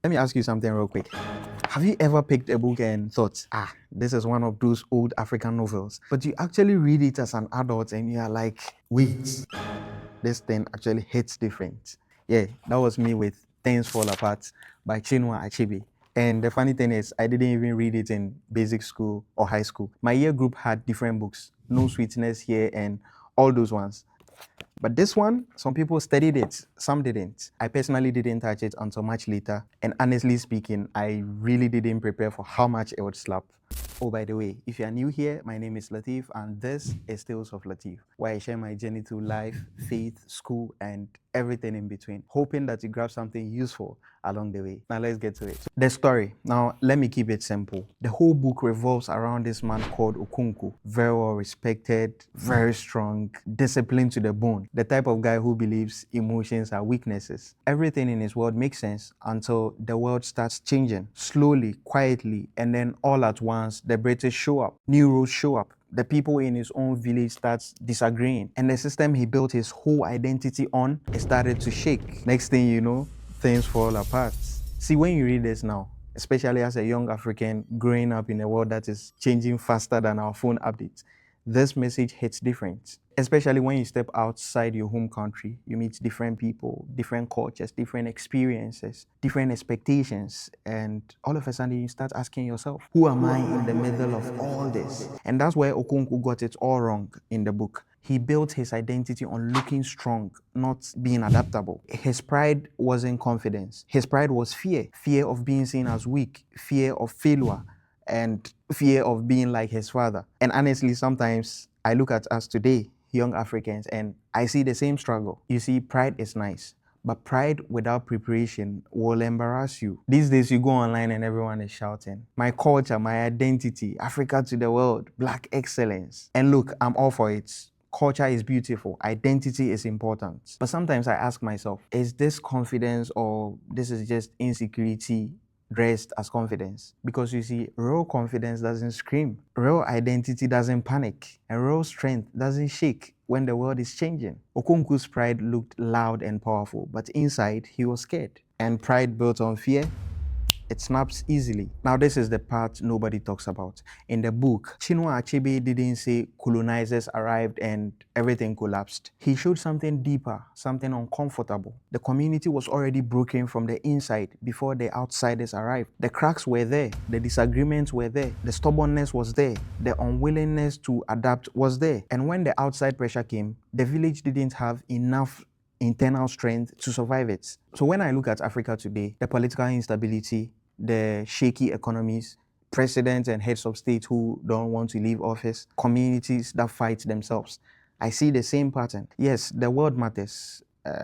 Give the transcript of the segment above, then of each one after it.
Let me ask you something real quick. Have you ever picked a book and thought, this is one of those old African novels, but you actually read it as an adult and you are like, wait, this thing actually hits different. Yeah, that was me with Things Fall Apart by Chinua Achebe. And the funny thing is, I didn't even read it in basic school or high school. My year group had different books, No Sweetness Here and all those ones. But this one, some people studied it, some didn't. I personally didn't touch it until much later. And honestly speaking, I really didn't prepare for how much it would slap. Oh, by the way, if you are new here, my name is Latif, and this is Tales of Latif, where I share my journey through life, faith, school, and everything in between, hoping that you grab something useful along the way. Now let's get to it. The story. Now, let me keep it simple. The whole book revolves around this man called Okonkwo, very well respected, very strong, disciplined to the bone, the type of guy who believes emotions are weaknesses. Everything in his world makes sense until the world starts changing, slowly, quietly, and then all at once, the British show up, new rules show up. The people in his own village starts disagreeing, and the system he built his whole identity on, it started to shake. Next thing you know, things fall apart. See, when you read this now, especially as a young African growing up in a world that is changing faster than our phone updates, this message hits different. Especially when you step outside your home country, you meet different people, different cultures, different experiences, different expectations, and all of a sudden you start asking yourself, who am I in the middle of all this? And that's where Okonkwo got it all wrong in the book. He built his identity on looking strong, not being adaptable. His pride wasn't confidence. His pride was fear. Fear of being seen as weak, fear of failure, and fear of being like his father. And honestly, sometimes I look at us today, young Africans, and I see the same struggle. You see, pride is nice, but pride without preparation will embarrass you. These days, you go online and everyone is shouting, my culture, my identity, Africa to the world, Black excellence. And look, I'm all for it. Culture is beautiful, identity is important. But sometimes I ask myself, is this confidence or this is just insecurity dressed as confidence? Because you see, real confidence doesn't scream, real identity doesn't panic, and real strength doesn't shake when the world is changing. Okonkwo's pride looked loud and powerful, but inside he was scared. And pride built on fear, it snaps easily. Now, this is the part nobody talks about. In the book, Chinua Achebe didn't say colonizers arrived and everything collapsed. He showed something deeper, something uncomfortable. The community was already broken from the inside before the outsiders arrived. The cracks were there, the disagreements were there, the stubbornness was there, the unwillingness to adapt was there. And when the outside pressure came, the village didn't have enough internal strength to survive it. So when I look at Africa today, the political instability, the shaky economies, presidents and heads of state who don't want to leave office, communities that fight themselves, I see the same pattern. Yes, the world matters.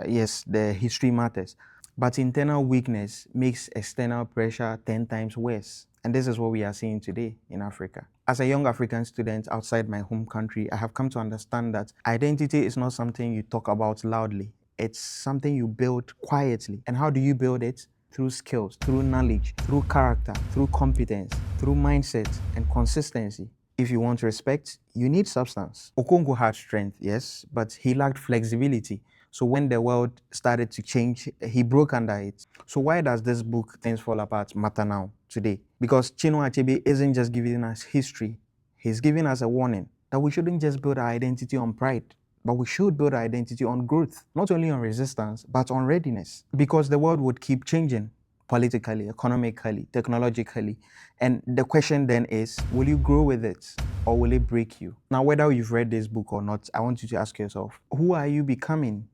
Yes, the history matters. But internal weakness makes external pressure 10 times worse. And this is what we are seeing today in Africa. As a young African student outside my home country, I have come to understand that identity is not something you talk about loudly. It's something you build quietly. And how do you build it? Through skills, through knowledge, through character, through competence, through mindset and consistency. If you want respect, you need substance. Okonkwo had strength, yes, but he lacked flexibility. So when the world started to change, he broke under it. So why does this book, Things Fall Apart, matter now, today? Because Chinua Achebe isn't just giving us history, he's giving us a warning that we shouldn't just build our identity on pride, but we should build our identity on growth, not only on resistance, but on readiness. Because the world would keep changing politically, economically, technologically. And the question then is, will you grow with it or will it break you? Now, whether you've read this book or not, I want you to ask yourself, who are you becoming?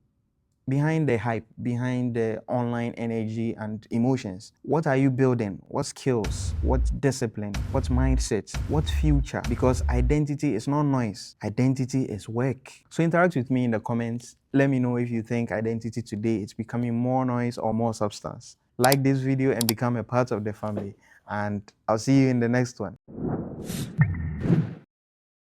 Behind the hype, behind the online energy and emotions, what are you building? What skills? What discipline? What mindset? What future? Because identity is not noise. Identity is work. So interact with me in the comments. Let me know if you think identity today is becoming more noise or more substance. Like this video and become a part of the family. And I'll see you in the next one.